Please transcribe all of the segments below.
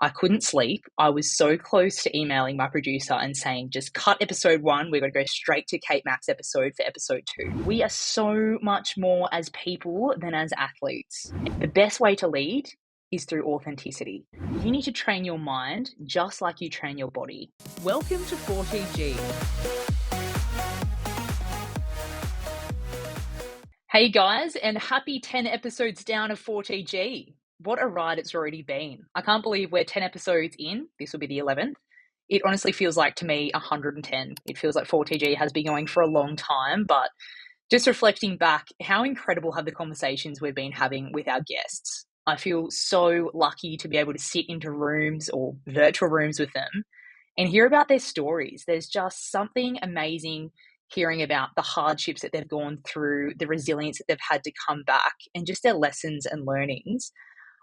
I couldn't sleep. I was so close to emailing my producer and saying, just cut episode 1. We're going to go straight to Kate Mack's episode for episode 2. We are so much more as people than as athletes. The best way to lead is through authenticity. You need to train your mind just like you train your body. Welcome to 40G. Hey guys, and happy 10 episodes down of 40G. What a ride it's already been. I can't believe we're 10 episodes in. This will be the 11th. It honestly feels like, to me, 110. It feels like 40G has been going for a long time, but just reflecting back, how incredible have the conversations we've been having with our guests. I feel so lucky to be able to sit into rooms or virtual rooms with them and hear about their stories. There's just something amazing hearing about the hardships that they've gone through, the resilience that they've had to come back, and just their lessons and learnings.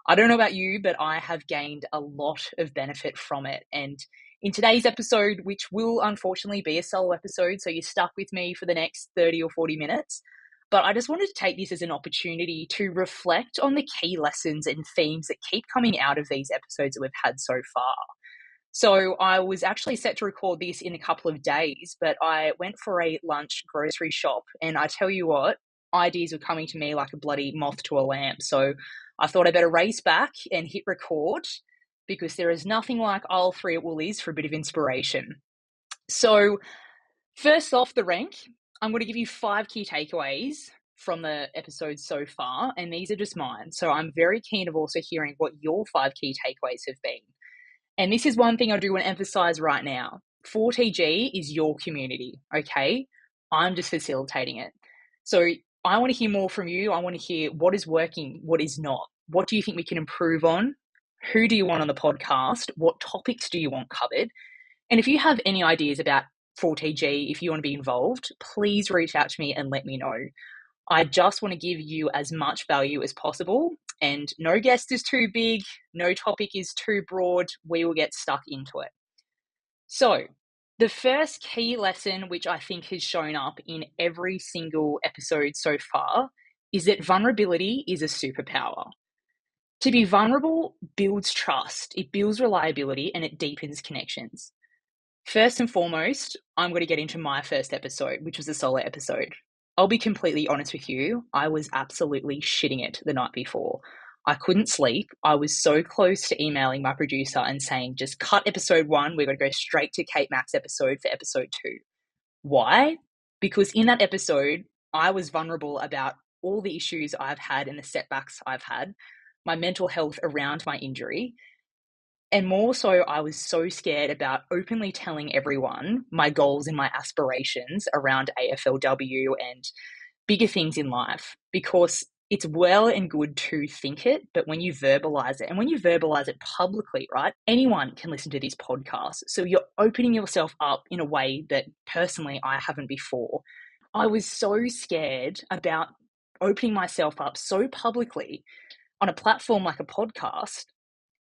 I don't know about you, but I have gained a lot of benefit from it. And in today's episode, which will unfortunately be a solo episode, so you're stuck with me for the next 30 or 40 minutes, but I just wanted to take this as an opportunity to reflect on the key lessons and themes that keep coming out of these episodes that we've had so far. So I was actually set to record this in a couple of days, but I went for a lunch grocery shop, and I tell you what, ideas were coming to me like a bloody moth to a lamp. So I thought I better race back and hit record, because there is nothing like aisle 3 at Woolies for a bit of inspiration. So first off the rank, I'm going to give you 5 key takeaways from the episode so far, and these are just mine. So I'm very keen of also hearing what your 5 key takeaways have been. And this is one thing I do want to emphasize right now. 40G is your community, okay? I'm just facilitating it. So I want to hear more from you. I want to hear what is working, what is not. What do you think we can improve on? Who do you want on the podcast? What topics do you want covered? And if you have any ideas about 40G, if you want to be involved, please reach out to me and let me know. I just want to give you as much value as possible, and no guest is too big, no topic is too broad. We will get stuck into it. So the first key lesson, which I think has shown up in every single episode so far, is that vulnerability is a superpower. To be vulnerable builds trust, it builds reliability, and it deepens connections. First and foremost, I'm going to get into my first episode, which was a solo episode. I'll be completely honest with you, I was absolutely shitting it the night before. I couldn't sleep. I was so close to emailing my producer and saying, just cut episode 1. We're going to go straight to Kate Mack's episode for episode 2. Why? Because in that episode, I was vulnerable about all the issues I've had and the setbacks I've had, my mental health around my injury. And more so, I was so scared about openly telling everyone my goals and my aspirations around AFLW and bigger things in life, because it's well and good to think it, but when you verbalize it, and when you verbalize it publicly, right, anyone can listen to this podcast. So you're opening yourself up in a way that personally I haven't before. I was so scared about opening myself up so publicly on a platform like a podcast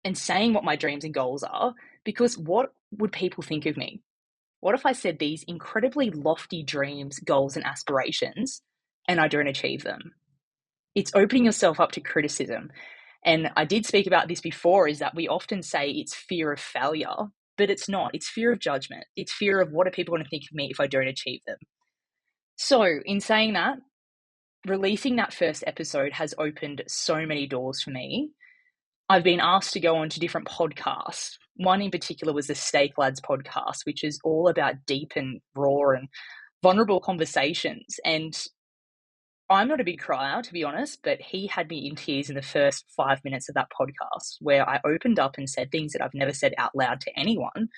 and saying what my dreams and goals are, because what would people think of me? What if I said these incredibly lofty dreams, goals, and aspirations, and I don't achieve them? It's opening yourself up to criticism. And I did speak about this before, is that we often say it's fear of failure, but it's not. It's fear of judgment. It's fear of what are people going to think of me if I don't achieve them? So in saying that, releasing that first episode has opened so many doors for me. I've been asked to go on to different podcasts. One in particular was the Steak Lads podcast, which is all about deep and raw and vulnerable conversations. And I'm not a big crier, to be honest, but he had me in tears in the first 5 minutes of that podcast, where I opened up and said things that I've never said out loud to anyone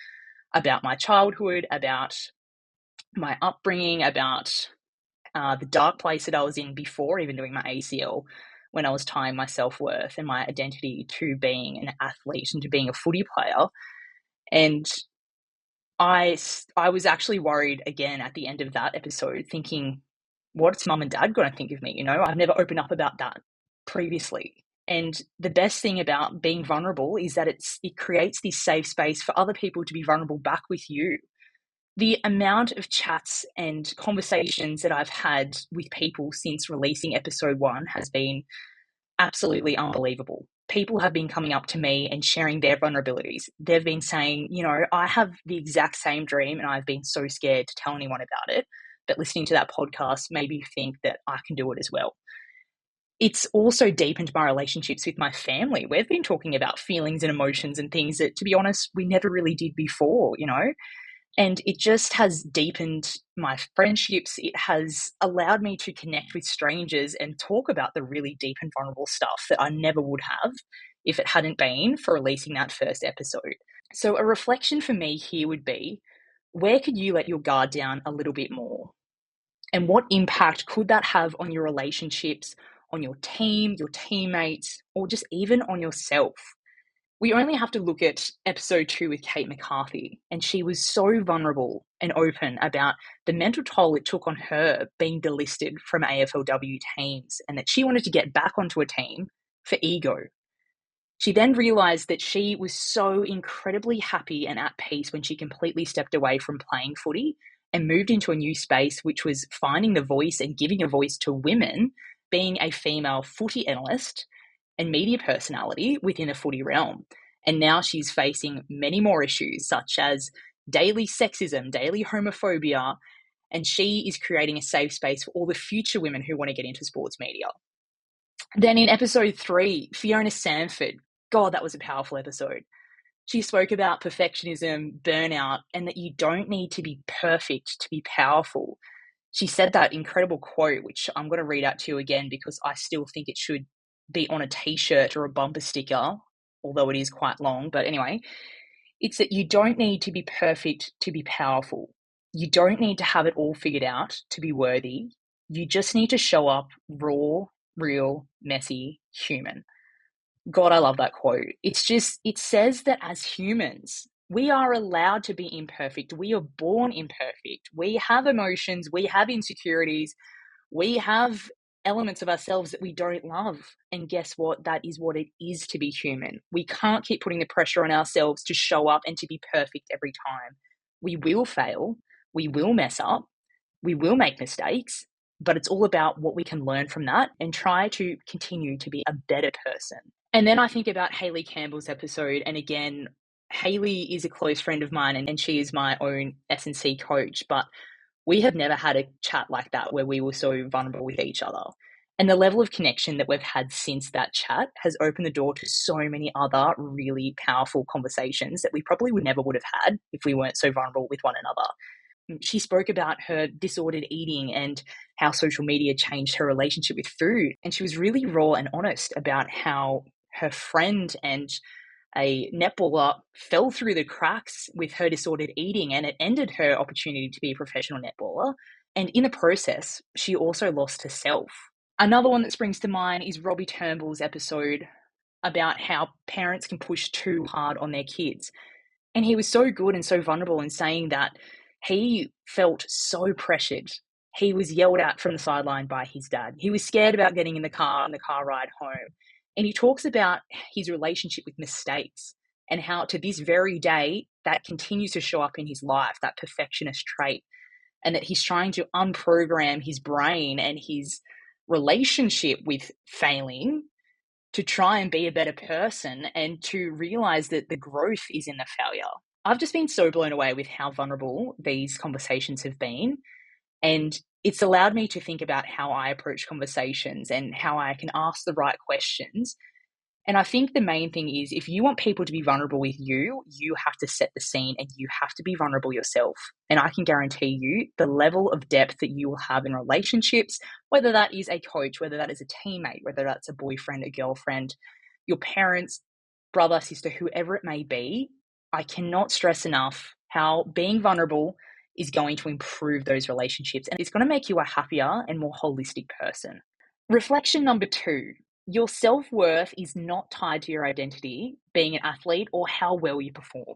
about my childhood, about my upbringing, about the dark place that I was in before even doing my ACL, when I was tying my self-worth and my identity to being an athlete and to being a footy player. And I was actually worried again at the end of that episode, thinking, what's mum and dad going to think of me? You know, I've never opened up about that previously. And the best thing about being vulnerable is that it creates this safe space for other people to be vulnerable back with you. The amount of chats and conversations that I've had with people since releasing episode 1 has been absolutely unbelievable. people have been coming up to me and sharing their vulnerabilities. They've been saying, I have the exact same dream and I've been so scared to tell anyone about it. But listening to that podcast made me think that I can do it as well. It's also deepened my relationships with my family. We've been talking about feelings and emotions and things that, to be honest, we never really did before, and it just has deepened my friendships. It has allowed me to connect with strangers and talk about the really deep and vulnerable stuff that I never would have if it hadn't been for releasing that first episode. So a reflection for me here would be, where could you let your guard down a little bit more? And what impact could that have on your relationships, on your team, your teammates, or just even on yourself? We only have to look at episode 2 with McCarthy, and she was so vulnerable and open about the mental toll it took on her being delisted from AFLW teams and that she wanted to get back onto a team for ego. She then realised that she was so incredibly happy and at peace when she completely stepped away from playing footy and moved into a new space, which was finding the voice and giving a voice to women, being a female footy analyst and media personality within the footy realm. And now she's facing many more issues, such as daily sexism, daily homophobia, and she is creating a safe space for all the future women who want to get into sports media. Then in episode 3, Fiona Sanford, God, that was a powerful episode. She spoke about perfectionism, burnout, and that you don't need to be perfect to be powerful. She said that incredible quote, which I'm going to read out to you again because I still think it should be on a t-shirt or a bumper sticker, although it is quite long. But anyway, it's that you don't need to be perfect to be powerful. You don't need to have it all figured out to be worthy. You just need to show up raw, real, messy, human. God, I love that quote. It says that as humans, we are allowed to be imperfect. We are born imperfect. We have emotions. We have insecurities. We have elements of ourselves that we don't love. And guess what? That is what it is to be human. We can't keep putting the pressure on ourselves to show up and to be perfect every time. We will fail. We will mess up. We will make mistakes. But it's all about what we can learn from that and try to continue to be a better person. And then I think about Hayley Campbell's episode. And again, Hayley is a close friend of mine and she is my own S&C coach. But we have never had a chat like that where we were so vulnerable with each other. And the level of connection that we've had since that chat has opened the door to so many other really powerful conversations that we probably never would have had if we weren't so vulnerable with one another. She spoke about her disordered eating and how social media changed her relationship with food. And she was really raw and honest about how her friend and a netballer fell through the cracks with her disordered eating, and it ended her opportunity to be a professional netballer. And in the process, she also lost herself. Another one that springs to mind is Robbie Turnbull's episode about how parents can push too hard on their kids. And he was so good and so vulnerable in saying that he felt so pressured. He was yelled at from the sideline by his dad. He was scared about getting in the car on the car ride home. And he talks about his relationship with mistakes and how to this very day that continues to show up in his life, that perfectionist trait, and that he's trying to unprogram his brain and his relationship with failing to try and be a better person and to realize that the growth is in the failure. I've just been so blown away with how vulnerable these conversations have been. And it's allowed me to think about how I approach conversations and how I can ask the right questions. And I think the main thing is if you want people to be vulnerable with you, you have to set the scene and you have to be vulnerable yourself. And I can guarantee you the level of depth that you will have in relationships, whether that is a coach, whether that is a teammate, whether that's a boyfriend, a girlfriend, your parents, brother, sister, whoever it may be, I cannot stress enough how being vulnerable is going to improve those relationships and it's going to make you a happier and more holistic person. Reflection number 2. Your self-worth is not tied to your identity, being an athlete, or how well you perform.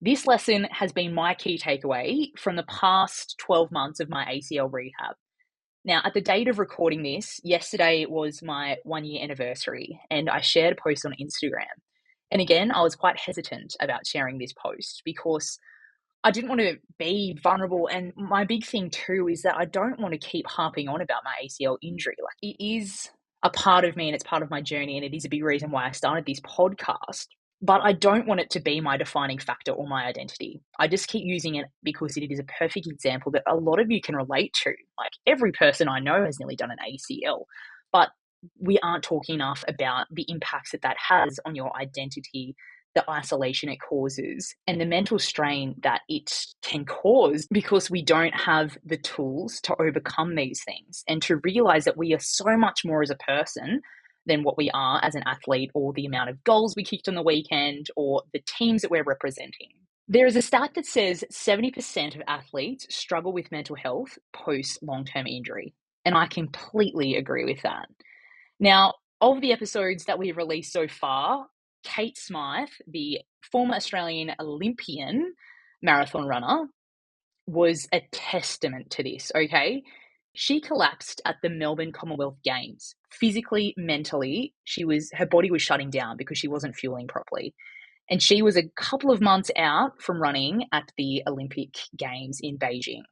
This lesson has been my key takeaway from the past 12 months of my ACL rehab. Now, at the date of recording this, yesterday was my 1-year anniversary, and I shared a post on Instagram. And again, I was quite hesitant about sharing this post because I didn't want to be vulnerable. And my big thing too is that I don't want to keep harping on about my ACL injury. Like, it is a part of me and it's part of my journey, and it is a big reason why I started this podcast. But I don't want it to be my defining factor or my identity. I just keep using it because it is a perfect example that a lot of you can relate to. Like, every person I know has nearly done an ACL, but we aren't talking enough about the impacts that that has on your identity, the isolation it causes, and the mental strain that it can cause because we don't have the tools to overcome these things and to realize that we are so much more as a person than what we are as an athlete, or the amount of goals we kicked on the weekend, or the teams that we're representing. There is a stat that says 70% of athletes struggle with mental health post long-term injury, and I completely agree with that. Now, of the episodes that we've released so far, Kate Smythe, the former Australian Olympian marathon runner, was a testament to this, okay? She collapsed at the Melbourne Commonwealth Games. Physically, mentally, her body was shutting down because she wasn't fueling properly. And she was a couple of months out from running at the Olympic Games in Beijing.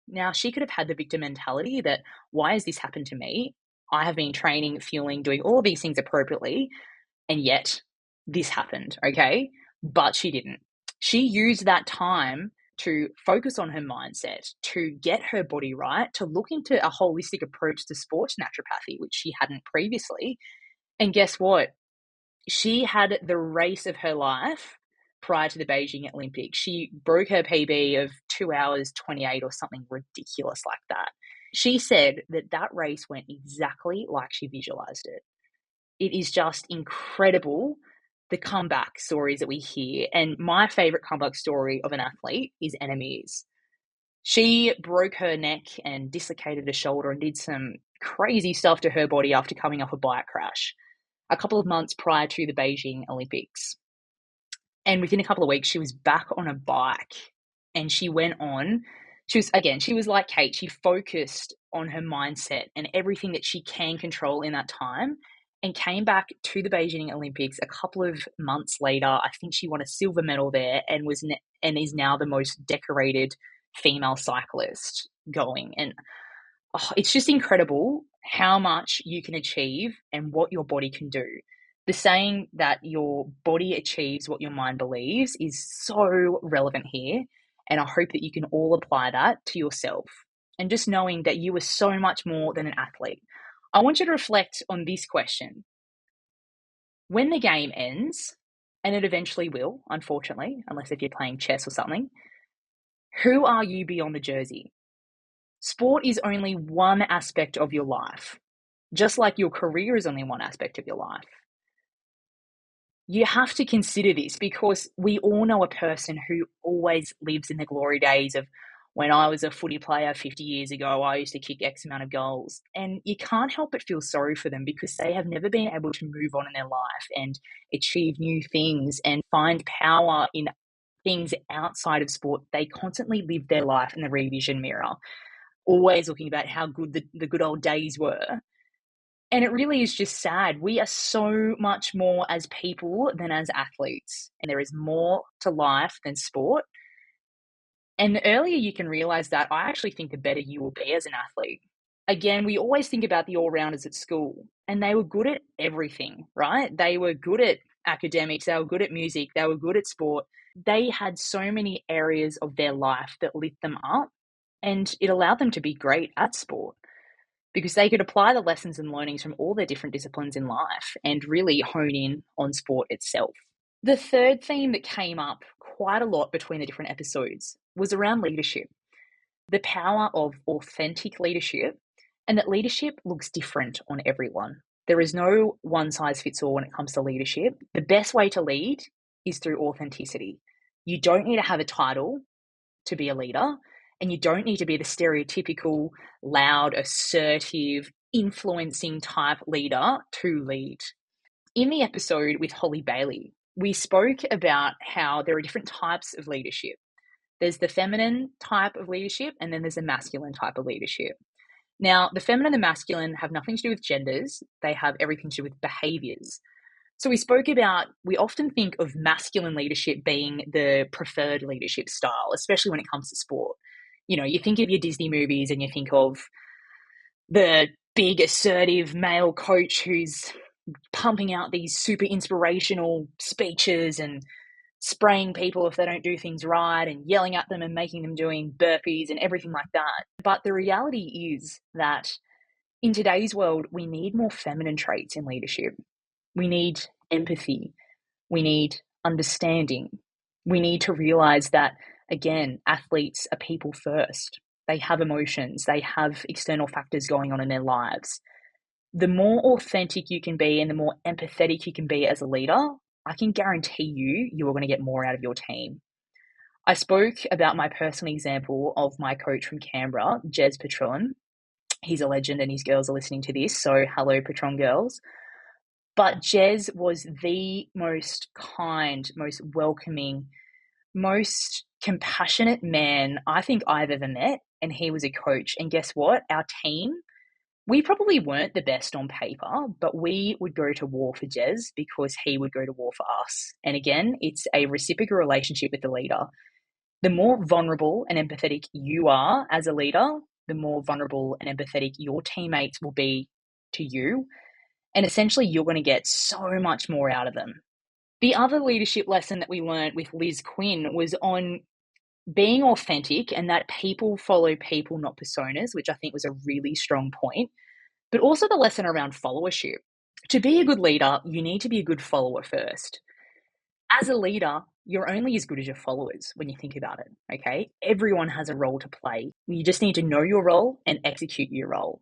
Now, she could have had the victim mentality that, why has this happened to me? I have been training, fueling, doing all of these things appropriately, and yet this happened, okay? But she didn't. She used that time to focus on her mindset, to get her body right, to look into a holistic approach to sports naturopathy, which she hadn't previously. And guess what? She had the race of her life prior to the Beijing Olympics. She broke her PB of 2 hours 28 or something ridiculous like that. She said that that race went exactly like she visualized it. It is just incredible, the comeback stories that we hear. And my favorite comeback story of an athlete is Enemies. She broke her neck and dislocated a shoulder and did some crazy stuff to her body after coming off a bike crash a couple of months prior to the Beijing Olympics. And within a couple of weeks, she was back on a bike, and she went on. She was like Kate. She focused on her mindset and everything that she can control in that time, and came back to the Beijing Olympics a couple of months later. I think she won a silver medal there, and is now the most decorated female cyclist going. And it's just incredible how much you can achieve and what your body can do. The saying that your body achieves what your mind believes is so relevant here. And I hope that you can all apply that to yourself. And just knowing that you are so much more than an athlete. I want you to reflect on this question. When the game ends, and it eventually will, unfortunately, unless if you're playing chess or something, who are you beyond the jersey? Sport is only one aspect of your life, just like your career is only one aspect of your life. You have to consider this, because we all know a person who always lives in the glory days of, when I was a footy player 50 years ago, I used to kick X amount of goals. And you can't help but feel sorry for them, because they have never been able to move on in their life and achieve new things and find power in things outside of sport. They constantly live their life in the rear vision mirror, always looking about how good the good old days were. And it really is just sad. We are so much more as people than as athletes. And there is more to life than sport. And the earlier you can realize that, I actually think the better you will be as an athlete. Again, we always think about the all-rounders at school, and they were good at everything, right? They were good at academics, they were good at music, they were good at sport. They had so many areas of their life that lit them up, and it allowed them to be great at sport, because they could apply the lessons and learnings from all their different disciplines in life and really hone in on sport itself. The third theme that came up quite a lot between the different episodes was around leadership, the power of authentic leadership, and that leadership looks different on everyone. There is no one size fits all when it comes to leadership. The best way to lead is through authenticity. You don't need to have a title to be a leader, and you don't need to be the stereotypical, loud, assertive, influencing type leader to lead. In the episode with Holly Bailey, we spoke about how there are different types of leadership. There's the feminine type of leadership, and then there's a masculine type of leadership. Now, the feminine and the masculine have nothing to do with genders. They have everything to do with behaviors. So we spoke about, we often think of masculine leadership being the preferred leadership style, especially when it comes to sport. You know, you think of your Disney movies and you think of the big, assertive male coach who's pumping out these super inspirational speeches and spraying people if they don't do things right and yelling at them and making them doing burpees and everything like that. But the reality is that in today's world, we need more feminine traits in leadership. We need empathy. We need understanding. We need to realize that, again, athletes are people first. They have emotions, they have external factors going on in their lives. The more authentic you can be and the more empathetic you can be as a leader, I can guarantee you are going to get more out of your team. I spoke about my personal example of my coach from Canberra, Jez Patron. He's a legend and his girls are listening to this, so hello, Patron girls. But Jez was the most kind, most welcoming, most compassionate man I think I've ever met, and he was a coach. And guess what? Our team, we probably weren't the best on paper, but we would go to war for Jez because he would go to war for us. And again, it's a reciprocal relationship with the leader. The more vulnerable and empathetic you are as a leader, the more vulnerable and empathetic your teammates will be to you. And essentially, you're going to get so much more out of them. The other leadership lesson that we learned with Liz Quinn was on being authentic and that people follow people, not personas, which I think was a really strong point, but also the lesson around followership. To be a good leader, you need to be a good follower first. As a leader, you're only as good as your followers when you think about it, okay? Everyone has a role to play. You just need to know your role and execute your role.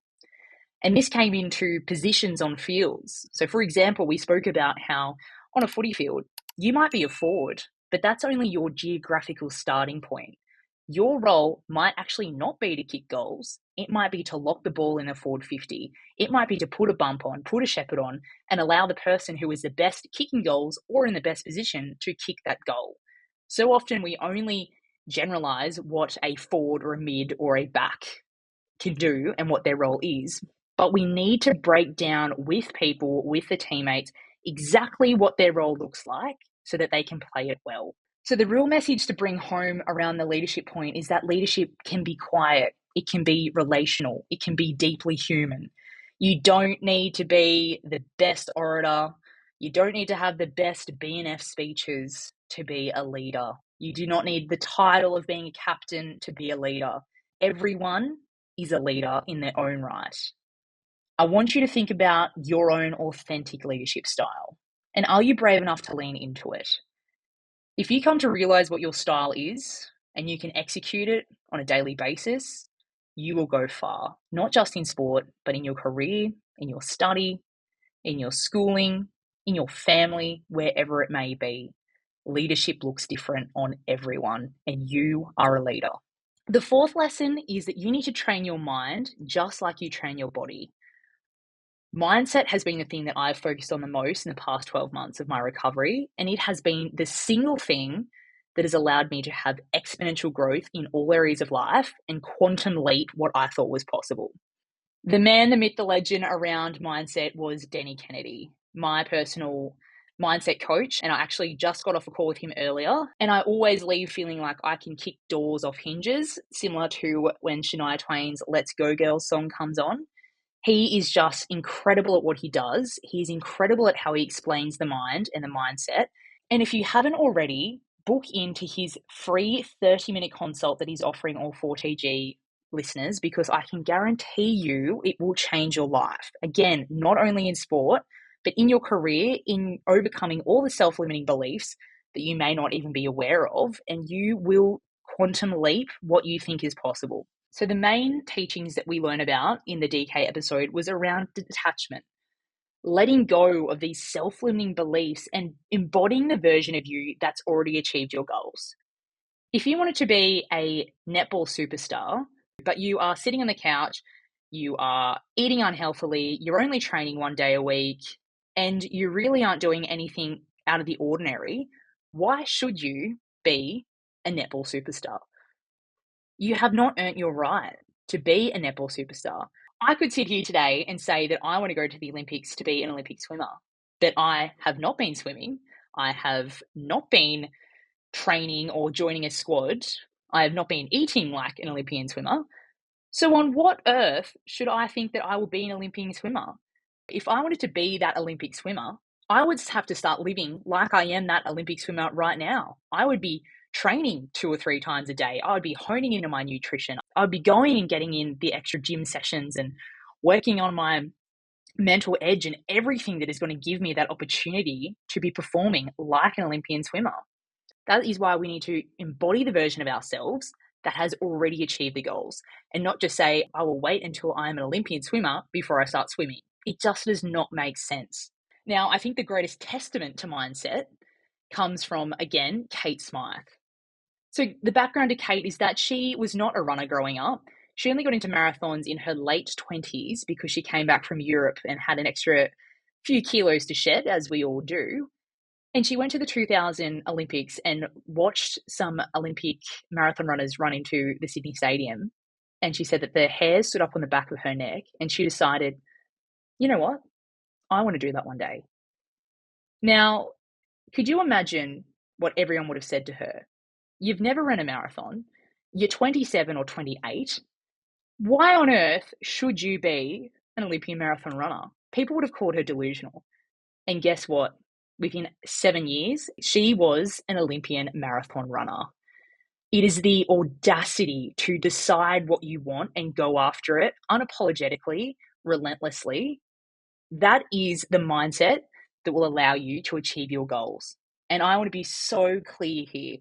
And this came into positions on fields. So, for example, we spoke about how on a footy field, you might be a forward, but that's only your geographical starting point. Your role might actually not be to kick goals. It might be to lock the ball in a forward 50. It might be to put a bump on, put a shepherd on, and allow the person who is the best kicking goals or in the best position to kick that goal. So often we only generalize what a forward or a mid or a back can do and what their role is. But we need to break down with people, with the teammates, exactly what their role looks like so that they can play it well. So the real message to bring home around the leadership point is that leadership can be quiet, it can be relational, it can be deeply human. You don't need to be the best orator. You don't need to have the best B&F speeches to be a leader. You do not need the title of being a captain to be a leader. Everyone is a leader in their own right. I want you to think about your own authentic leadership style. And are you brave enough to lean into it? If you come to realize what your style is and you can execute it on a daily basis, you will go far, not just in sport, but in your career, in your study, in your schooling, in your family, wherever it may be. Leadership looks different on everyone, and you are a leader. The fourth lesson is that you need to train your mind just like you train your body. Mindset has been the thing that I've focused on the most in the past 12 months of my recovery, and it has been the single thing that has allowed me to have exponential growth in all areas of life and quantum leap what I thought was possible. The man, the myth, the legend around mindset was Denny Kennedy, my personal mindset coach. And I actually just got off a call with him earlier. And I always leave feeling like I can kick doors off hinges, similar to when Shania Twain's Let's Go Girls song comes on. He is just incredible at what he does. He's incredible at how he explains the mind and the mindset. And if you haven't already, book into his free 30-minute consult that he's offering all 4TG listeners, because I can guarantee you it will change your life. Again, not only in sport, but in your career, in overcoming all the self-limiting beliefs that you may not even be aware of, and you will quantum leap what you think is possible. So the main teachings that we learn about in the DK episode was around detachment, letting go of these self-limiting beliefs and embodying the version of you that's already achieved your goals. If you wanted to be a netball superstar, but you are sitting on the couch, you are eating unhealthily, you're only training 1 day a week, and you really aren't doing anything out of the ordinary, why should you be a netball superstar? You have not earned your right to be a netball superstar. I could sit here today and say that I want to go to the Olympics to be an Olympic swimmer, but I have not been swimming. I have not been training or joining a squad. I have not been eating like an Olympian swimmer. So, on what earth should I think that I will be an Olympian swimmer? If I wanted to be that Olympic swimmer, I would have to start living like I am that Olympic swimmer right now. I would be training 2 or 3 times a day. I would be honing into my nutrition. I'd be going and getting in the extra gym sessions and working on my mental edge and everything that is going to give me that opportunity to be performing like an Olympian swimmer. That is why we need to embody the version of ourselves that has already achieved the goals and not just say, I will wait until I'm an Olympian swimmer before I start swimming. It just does not make sense. Now, I think the greatest testament to mindset comes from, again, Kate Smythe. So, the background to Kate is that she was not a runner growing up. She only got into marathons in her late 20s because she came back from Europe and had an extra few kilos to shed, as we all do. And she went to the 2000 Olympics and watched some Olympic marathon runners run into the Sydney Stadium. And she said that their hair stood up on the back of her neck. And she decided, you know what? I want to do that one day. Now, could you imagine what everyone would have said to her? You've never run a marathon. You're 27 or 28. Why on earth should you be an Olympian marathon runner? People would have called her delusional. And guess what? Within 7 years, she was an Olympian marathon runner. It is the audacity to decide what you want and go after it unapologetically, relentlessly. That is the mindset that will allow you to achieve your goals. And I want to be so clear here.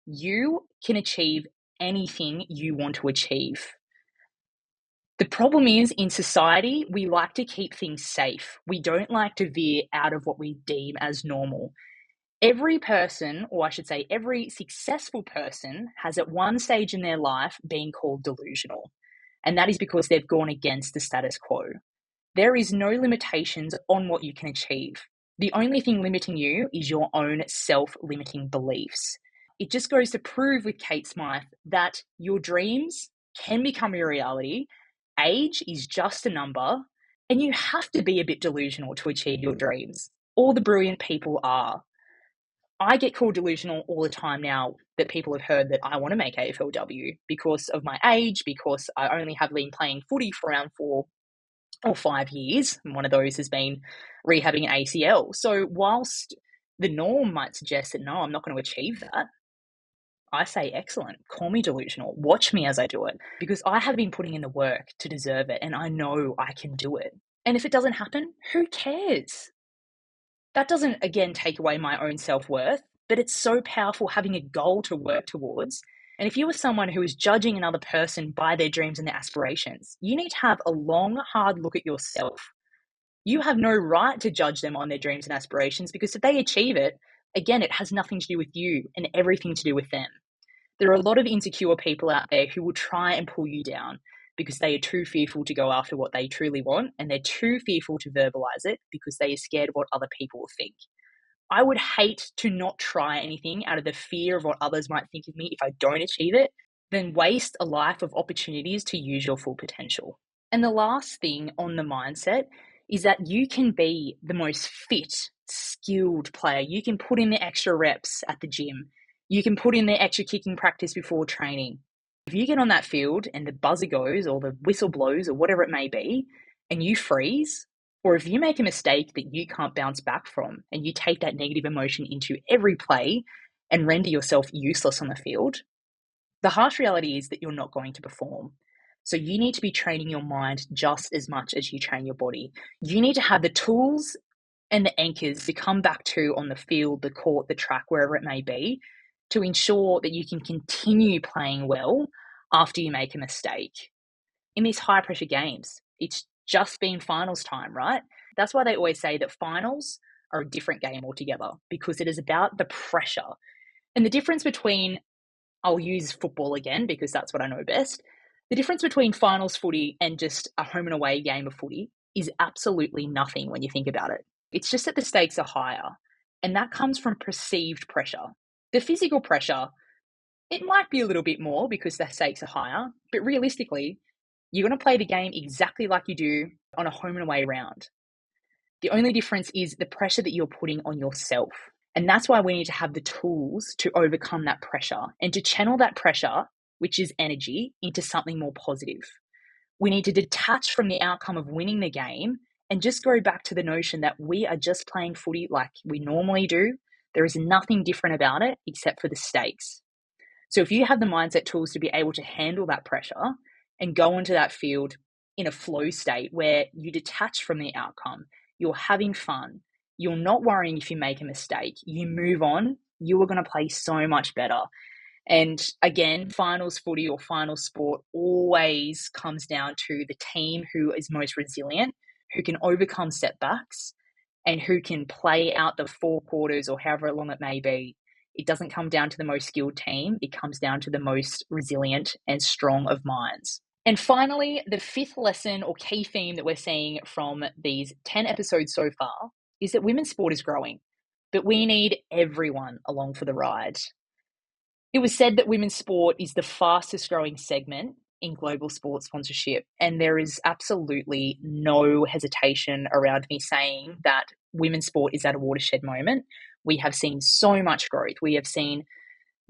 You can achieve anything you want to achieve. The problem is, in society, we like to keep things safe. We don't like to veer out of what we deem as normal. Every person, or I should say every successful person, has at one stage in their life been called delusional. And that is because they've gone against the status quo. There is no limitations on what you can achieve. The only thing limiting you is your own self-limiting beliefs. It just goes to prove with Kate Smythe that your dreams can become your reality. Age is just a number, and you have to be a bit delusional to achieve your dreams. All the brilliant people are. I get called delusional all the time now that people have heard that I want to make AFLW because of my age, because I only have been playing footy for around 4 or 5 years. And one of those has been rehabbing an ACL. So whilst the norm might suggest that no, I'm not going to achieve that, I say, excellent, call me delusional, watch me as I do it, because I have been putting in the work to deserve it and I know I can do it. And if it doesn't happen, who cares? That doesn't, again, take away my own self-worth, but it's so powerful having a goal to work towards. And if you are someone who is judging another person by their dreams and their aspirations, you need to have a long, hard look at yourself. You have no right to judge them on their dreams and aspirations because if they achieve it, again, it has nothing to do with you and everything to do with them. There are a lot of insecure people out there who will try and pull you down because they are too fearful to go after what they truly want, and they're too fearful to verbalize it because they are scared of what other people will think. I would hate to not try anything out of the fear of what others might think of me if I don't achieve it, than waste a life of opportunities to use your full potential. And the last thing on the mindset is that you can be the most fit, skilled player. You can put in the extra reps at the gym. You can put in the extra kicking practice before training. If you get on that field and the buzzer goes or the whistle blows or whatever it may be, and you freeze, or if you make a mistake that you can't bounce back from and you take that negative emotion into every play and render yourself useless on the field, the harsh reality is that you're not going to perform. So you need to be training your mind just as much as you train your body. You need to have the tools and the anchors to come back to on the field, the court, the track, wherever it may be, to ensure that you can continue playing well after you make a mistake. In these high pressure games, it's just been finals time, right? That's why they always say that finals are a different game altogether, because it is about the pressure. And the difference between, I'll use football again because that's what I know best. The difference between finals footy and just a home and away game of footy is absolutely nothing when you think about it. It's just that the stakes are higher, and that comes from perceived pressure. The physical pressure, it might be a little bit more because the stakes are higher, but realistically, you're going to play the game exactly like you do on a home and away round. The only difference is the pressure that you're putting on yourself. And that's why we need to have the tools to overcome that pressure and to channel that pressure, which is energy, into something more positive. We need to detach from the outcome of winning the game and just go back to the notion that we are just playing footy like we normally do. There is nothing different about it except for the stakes. So if you have the mindset tools to be able to handle that pressure and go into that field in a flow state where you detach from the outcome, you're having fun, you're not worrying if you make a mistake, you move on, you are going to play so much better. And again, finals footy or final sport always comes down to the team who is most resilient, who can overcome setbacks, and who can play out the 4 quarters or however long it may be. It doesn't come down to the most skilled team. It comes down to the most resilient and strong of minds. And finally, the fifth lesson or key theme that we're seeing from these 10 episodes so far is that women's sport is growing, but we need everyone along for the ride. It was said that women's sport is the fastest growing segment in global sports sponsorship, and there is absolutely no hesitation around me saying that women's sport is at a watershed moment. We have seen so much growth. We have seen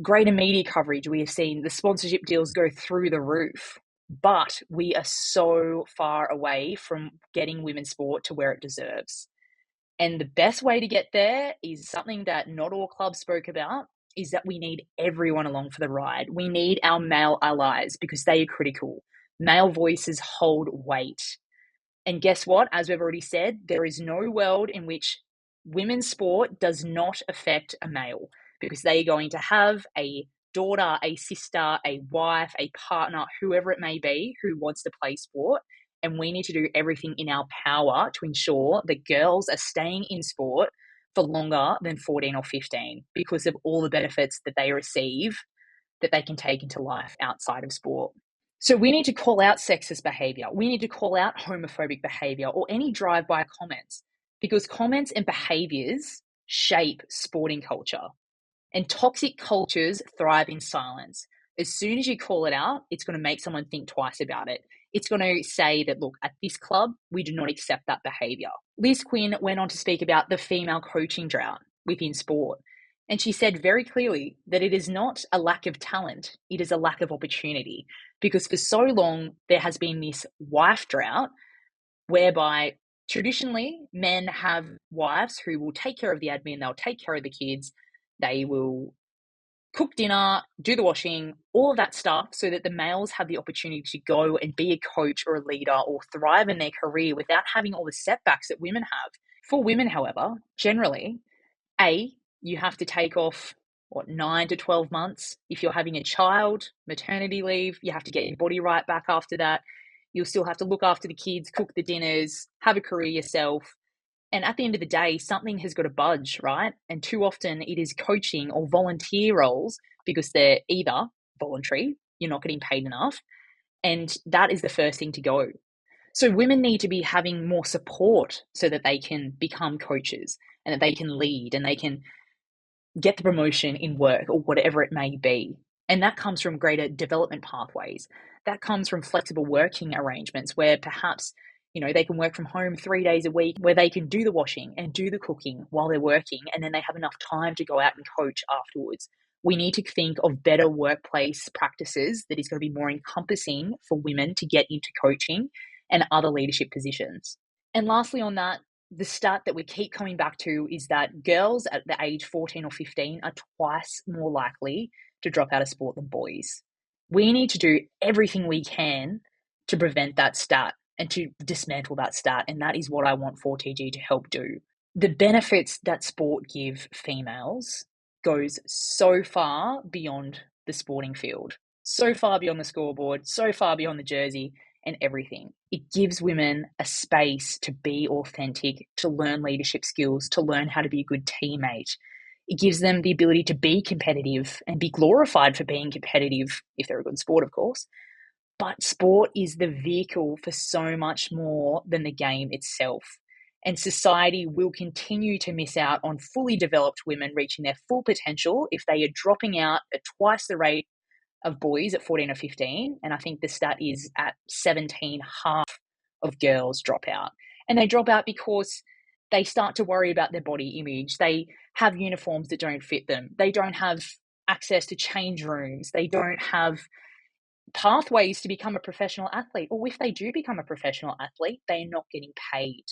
greater media coverage. We have seen the sponsorship deals go through the roof, but we are so far away from getting women's sport to where it deserves. And the best way to get there is something that not all clubs spoke about, is that we need everyone along for the ride. We need our male allies because they are critical. Male voices hold weight. And guess what? As we've already said, there is no world in which women's sport does not affect a male, because they are going to have a daughter, a sister, a wife, a partner, whoever it may be, who wants to play sport. And we need to do everything in our power to ensure that girls are staying in sport for longer than 14 or 15 because of all the benefits that they receive that they can take into life outside of sport. So we need to call out sexist behavior. We need to call out homophobic behavior or any drive-by comments, because comments and behaviors shape sporting culture. And toxic cultures thrive in silence. As soon as you call it out, it's going to make someone think twice about it. It's going to say that, look, at this club, we do not accept that behavior. Liz Quinn went on to speak about the female coaching drought within sport. And she said very clearly that it is not a lack of talent, it is a lack of opportunity. Because for so long, there has been this wife drought whereby traditionally men have wives who will take care of the admin, they'll take care of the kids, they will cook dinner, do the washing, all of that stuff, so that the males have the opportunity to go and be a coach or a leader or thrive in their career without having all the setbacks that women have. For women, however, generally, you have to take off 9 to 12 months. If you're having a child, maternity leave, you have to get your body right back after that. You'll still have to look after the kids, cook the dinners, have a career yourself. And at the end of the day, something has got to budge, right? And too often it is coaching or volunteer roles, because they're either voluntary, you're not getting paid enough, and that is the first thing to go. So women need to be having more support so that they can become coaches and that they can lead and they can get the promotion in work or whatever it may be. And that comes from greater development pathways. That comes from flexible working arrangements where perhaps, they can work from home 3 days a week, where they can do the washing and do the cooking while they're working, and then they have enough time to go out and coach afterwards. We need to think of better workplace practices that is going to be more encompassing for women to get into coaching and other leadership positions. And lastly on that, the stat that we keep coming back to is that girls at the age 14 or 15 are twice more likely to drop out of sport than boys. We need to do everything we can to prevent that stat and to dismantle that stat, and that is what I want 4TG to help do. The benefits that sport give females goes so far beyond the sporting field, so far beyond the scoreboard, so far beyond the jersey and everything. It gives women a space to be authentic, to learn leadership skills, to learn how to be a good teammate. It gives them the ability to be competitive and be glorified for being competitive, if they're a good sport, of course. But sport is the vehicle for so much more than the game itself. And society will continue to miss out on fully developed women reaching their full potential if they are dropping out at twice the rate of boys at 14 or 15. And I think the stat is at 17, half of girls drop out. And they drop out because they start to worry about their body image. They have uniforms that don't fit them. They don't have access to change rooms. They don't have pathways to become a professional athlete. Or if they do become a professional athlete, they are not getting paid.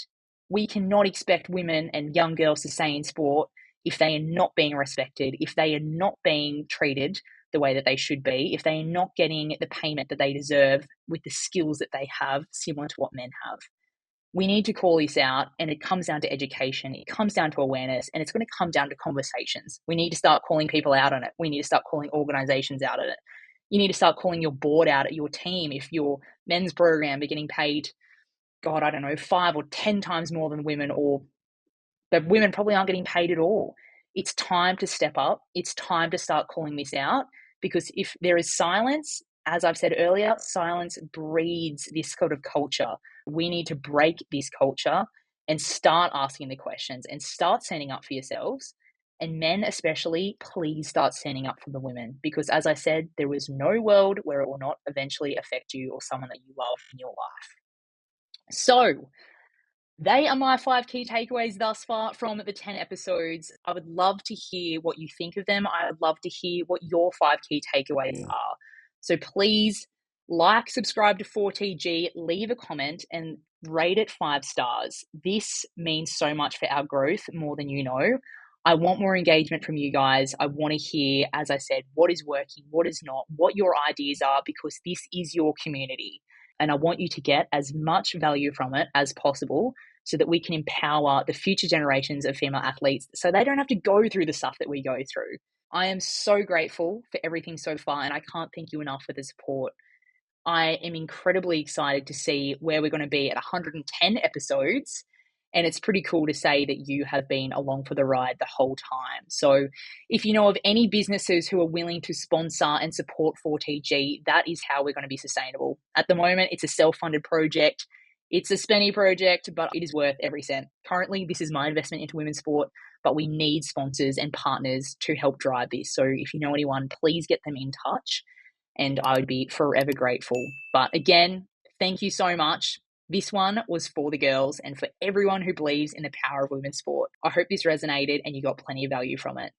We cannot expect women and young girls to stay in sport if they are not being respected, if they are not being treated the way that they should be, if they are not getting the payment that they deserve with the skills that they have, similar to what men have. We need to call this out, and it comes down to education. It comes down to awareness, and it's going to come down to conversations. We need to start calling people out on it. We need to start calling organizations out on it. You need to start calling your board out at your team. If your men's program are getting paid, God, I don't know, 5 or 10 times more than women, or the women probably aren't getting paid at all. It's time to step up. It's time to start calling this out, because if there is silence, as I've said earlier, silence breeds this sort of culture. We need to break this culture and start asking the questions and start standing up for yourselves. And men especially, please start standing up for the women, because as I said, there is no world where it will not eventually affect you or someone that you love in your life. So they are my 5 key takeaways thus far from the 10 episodes. I would love to hear what you think of them. I would love to hear what your 5 key takeaways are. So please subscribe to 4TG, leave a comment, and rate it 5 stars. This means so much for our growth, more than you know. I want more engagement from you guys. I want to hear, as I said, what is working, what is not, what your ideas are, because this is your community. And I want you to get as much value from it as possible, so that we can empower the future generations of female athletes so they don't have to go through the stuff that we go through. I am so grateful for everything so far, and I can't thank you enough for the support. I am incredibly excited to see where we're going to be at 110 episodes. And it's pretty cool to say that you have been along for the ride the whole time. So if you know of any businesses who are willing to sponsor and support 4TG, that is how we're going to be sustainable. At the moment, it's a self-funded project. It's a spenny project, but it is worth every cent. Currently, this is my investment into women's sport, but we need sponsors and partners to help drive this. So if you know anyone, please get them in touch, and I would be forever grateful. But again, thank you so much. This one was for the girls and for everyone who believes in the power of women's sport. I hope this resonated and you got plenty of value from it.